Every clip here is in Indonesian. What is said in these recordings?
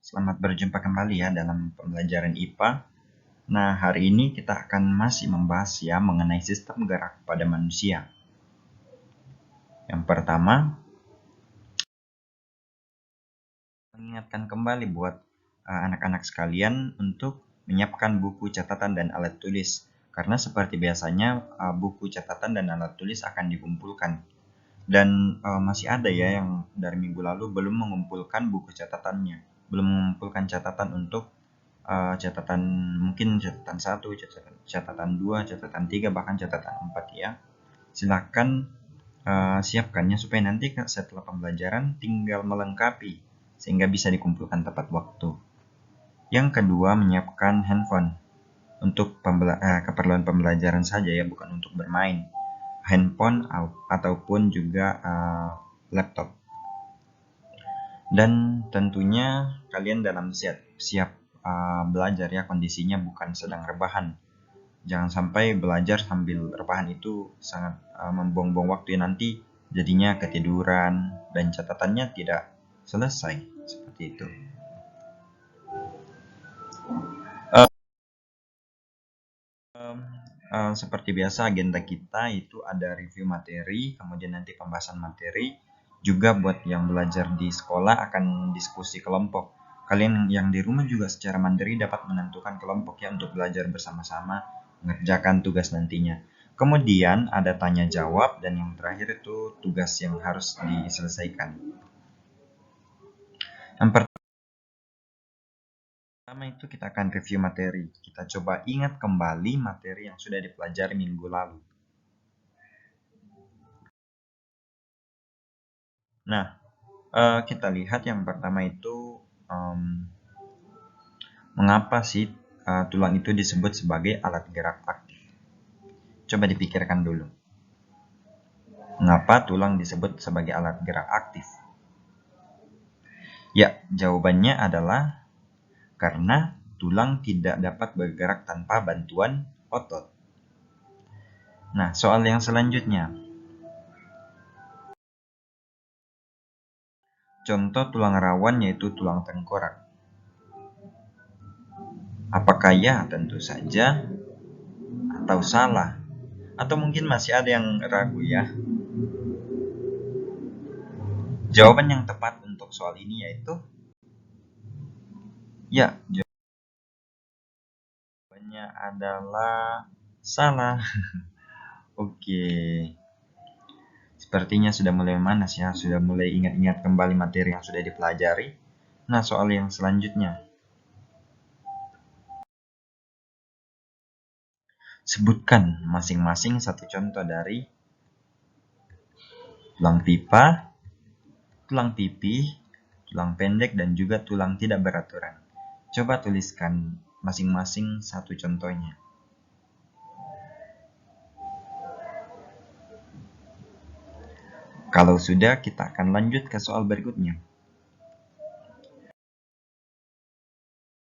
Selamat berjumpa kembali ya dalam pembelajaran IPA. Nah, hari ini kita akan masih membahas ya mengenai sistem gerak pada manusia. Yang pertama, mengingatkan kembali buat anak-anak sekalian untuk menyiapkan buku catatan dan alat tulis. Karena seperti biasanya buku catatan dan alat tulis akan dikumpulkan. Dan masih ada ya yang dari minggu lalu belum mengumpulkan buku catatannya, belum mengumpulkan catatan untuk catatan mungkin catatan 1, catatan 2, catatan 3, bahkan catatan 4 ya. Silakan siapkannya supaya nanti setelah pembelajaran tinggal melengkapi sehingga bisa dikumpulkan tepat waktu. Yang kedua, menyiapkan handphone untuk keperluan pembelajaran saja ya, bukan untuk bermain. Handphone ataupun juga laptop. Dan tentunya kalian dalam siap belajar ya, kondisinya bukan sedang rebahan. Jangan sampai belajar sambil rebahan, itu sangat membuang-buang waktu ya, nanti jadinya ketiduran dan catatannya tidak selesai seperti itu. Seperti biasa agenda kita itu ada review materi, kemudian nanti pembahasan materi. Juga buat yang belajar di sekolah akan diskusi kelompok. Kalian yang di rumah juga secara mandiri dapat menentukan kelompok ya untuk belajar bersama-sama mengerjakan tugas nantinya. Kemudian ada tanya jawab dan yang terakhir itu tugas yang harus diselesaikan. Yang pertama itu kita akan review materi. Kita coba ingat kembali materi yang sudah dipelajari minggu lalu. Nah, kita lihat yang pertama itu mengapa sih tulang itu disebut sebagai alat gerak aktif? Coba dipikirkan dulu. Mengapa tulang disebut sebagai alat gerak aktif? Ya, jawabannya adalah karena tulang tidak dapat bergerak tanpa bantuan otot. Nah, soal yang selanjutnya. Contoh tulang rawan yaitu tulang tengkorak. Apakah ya? Tentu saja. Atau salah? Atau mungkin masih ada yang ragu ya? Jawaban yang tepat untuk soal ini yaitu ya, jawabannya adalah salah. Oke. Sepertinya sudah mulai memanas ya, sudah mulai ingat-ingat kembali materi yang sudah dipelajari. Nah, soal yang selanjutnya. Sebutkan masing-masing satu contoh dari tulang pipa, tulang pipih, tulang pendek, dan juga tulang tidak beraturan. Coba tuliskan masing-masing satu contohnya. Kalau sudah, kita akan lanjut ke soal berikutnya.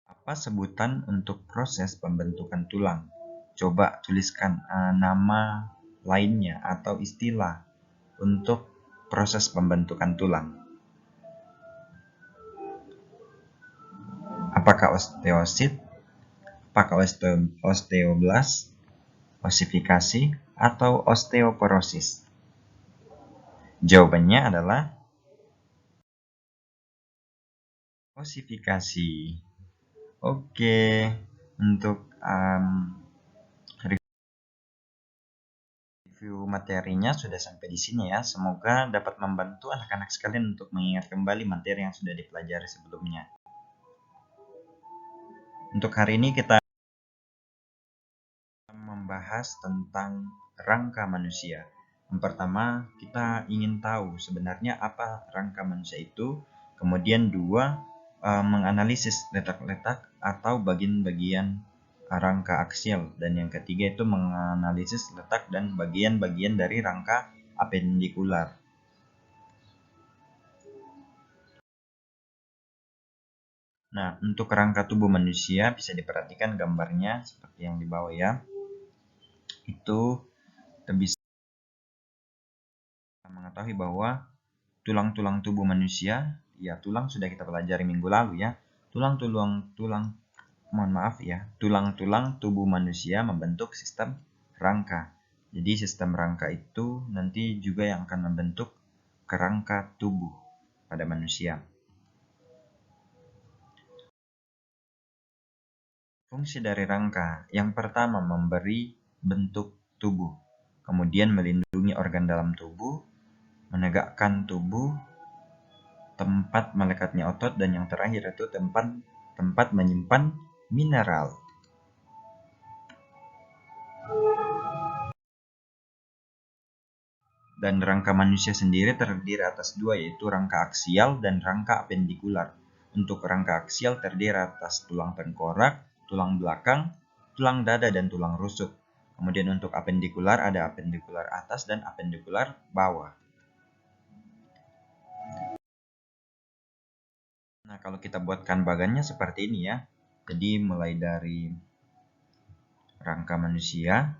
Apa sebutan untuk proses pembentukan tulang? Coba tuliskan nama lainnya atau istilah untuk proses pembentukan tulang. Apakah osteosit? Apakah osteoblast? Osifikasi? Atau osteoporosis? Jawabannya adalah osifikasi. Oke, untuk review materinya sudah sampai di sini ya. Semoga dapat membantu anak-anak sekalian untuk mengingat kembali materi yang sudah dipelajari sebelumnya. Untuk hari ini kita membahas tentang rangka manusia. Yang pertama, kita ingin tahu sebenarnya apa rangka manusia itu. Kemudian dua, menganalisis letak-letak atau bagian-bagian rangka aksial. Dan yang ketiga itu menganalisis letak dan bagian-bagian dari rangka apendikular. Nah, untuk rangka tubuh manusia bisa diperhatikan gambarnya seperti yang di bawah ya. Itu bisa mengetahui bahwa tulang-tulang tubuh manusia, ya tulang sudah kita pelajari minggu lalu ya. tulang-tulang tubuh manusia membentuk sistem rangka. Jadi sistem rangka itu nanti juga yang akan membentuk kerangka tubuh pada manusia. Fungsi dari rangka yang pertama memberi bentuk tubuh, kemudian melindungi organ dalam tubuh, menegakkan tubuh, tempat melekatnya otot, dan yang terakhir itu tempat menyimpan mineral. Dan rangka manusia sendiri terdiri atas dua, yaitu rangka aksial dan rangka apendikular. Untuk rangka aksial terdiri atas tulang tengkorak, tulang belakang, tulang dada, dan tulang rusuk. Kemudian untuk apendikular ada apendikular atas dan apendikular bawah. Nah, kalau kita buatkan bagannya seperti ini ya. Jadi mulai dari rangka manusia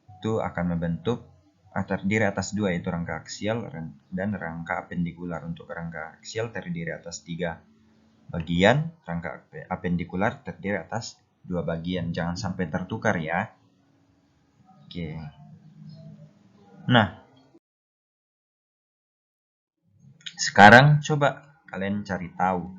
itu akan membentuk terdiri atas dua, yaitu rangka aksial dan rangka apendikular. Untuk rangka aksial terdiri atas 3 bagian, rangka apendikular terdiri atas 2 bagian. Jangan sampai tertukar ya. Oke. Nah, sekarang coba kalian cari tahu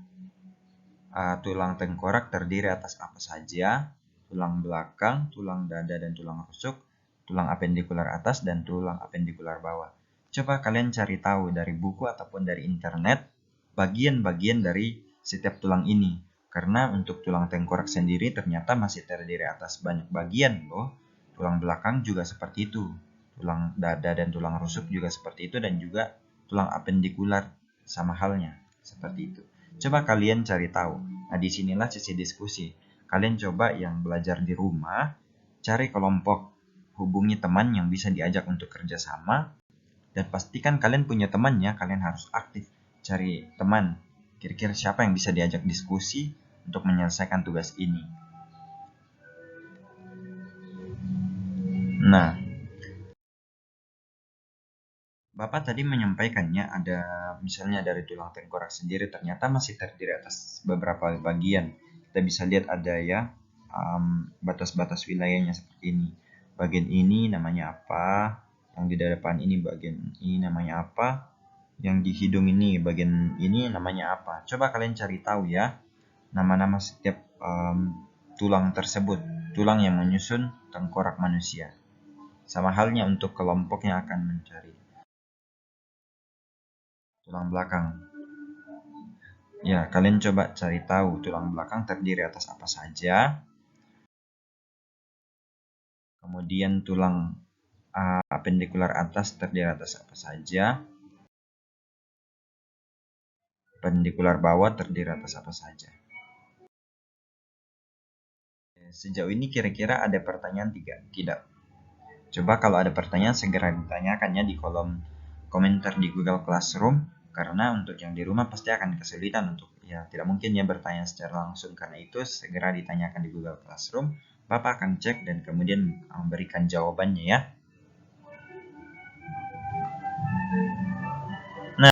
tulang tengkorak terdiri atas apa saja, tulang belakang, tulang dada, dan tulang rusuk, tulang apendikular atas, dan tulang apendikular bawah. Coba kalian cari tahu dari buku ataupun dari internet bagian-bagian dari setiap tulang ini. Karena untuk tulang tengkorak sendiri ternyata masih terdiri atas banyak bagian loh. Tulang belakang juga seperti itu. Tulang dada dan tulang rusuk juga seperti itu, dan juga tulang apendikular sama halnya seperti itu. Coba kalian cari tahu. Nah, disinilah sesi diskusi. Kalian coba yang belajar di rumah, cari kelompok, hubungi teman yang bisa diajak untuk kerjasama, dan pastikan kalian punya temannya. Kalian harus aktif cari teman. Kira-kira siapa yang bisa diajak diskusi untuk menyelesaikan tugas ini. Nah, Bapak tadi menyampaikannya ada misalnya dari tulang tengkorak sendiri ternyata masih terdiri atas beberapa bagian. Kita bisa lihat ada ya batas-batas wilayahnya seperti ini. Bagian ini namanya apa? Yang di depan ini bagian ini namanya apa? Yang di hidung ini bagian ini namanya apa? Coba kalian cari tahu ya nama-nama setiap tulang tersebut. Tulang yang menyusun tengkorak manusia. Sama halnya untuk kelompok yang akan mencari tulang belakang. Ya, kalian coba cari tahu tulang belakang terdiri atas apa saja. Kemudian tulang apendikular atas terdiri atas apa saja. Apendikular bawah terdiri atas apa saja. Sejauh ini kira-kira ada pertanyaan tidak? Coba kalau ada pertanyaan segera ditanyakannya di kolom komentar di Google Classroom. Karena untuk yang di rumah pasti akan kesulitan untuk tidak mungkin ya bertanya secara langsung. Karena itu segera ditanyakan di Google Classroom. Bapak akan cek dan kemudian memberikan jawabannya ya. Nah,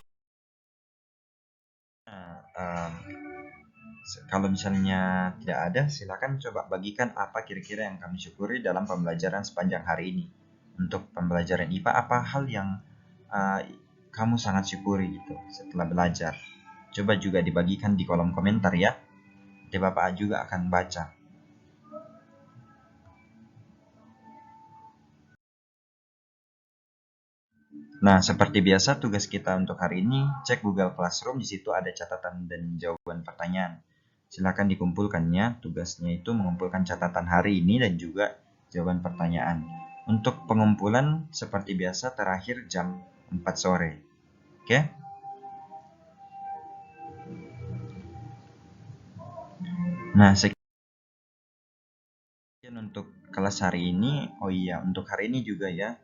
kalau misalnya tidak ada, silakan coba bagikan apa kira-kira yang kami syukuri dalam pembelajaran sepanjang hari ini. Untuk pembelajaran IPA, apa hal yang kamu sangat syukuri gitu setelah belajar? Coba juga dibagikan di kolom komentar ya. Nanti Bapak juga akan baca. Nah, seperti biasa tugas kita untuk hari ini, cek Google Classroom, di situ ada catatan dan jawaban pertanyaan. Silakan dikumpulkannya, tugasnya itu mengumpulkan catatan hari ini dan juga jawaban pertanyaan. Untuk pengumpulan seperti biasa terakhir jam 4 sore. Oke? Nah, sekian untuk kelas hari ini. Oh iya, untuk hari ini juga ya.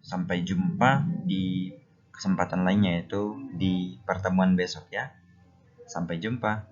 Sampai jumpa di kesempatan lainnya, yaitu di pertemuan besok ya. Sampai jumpa.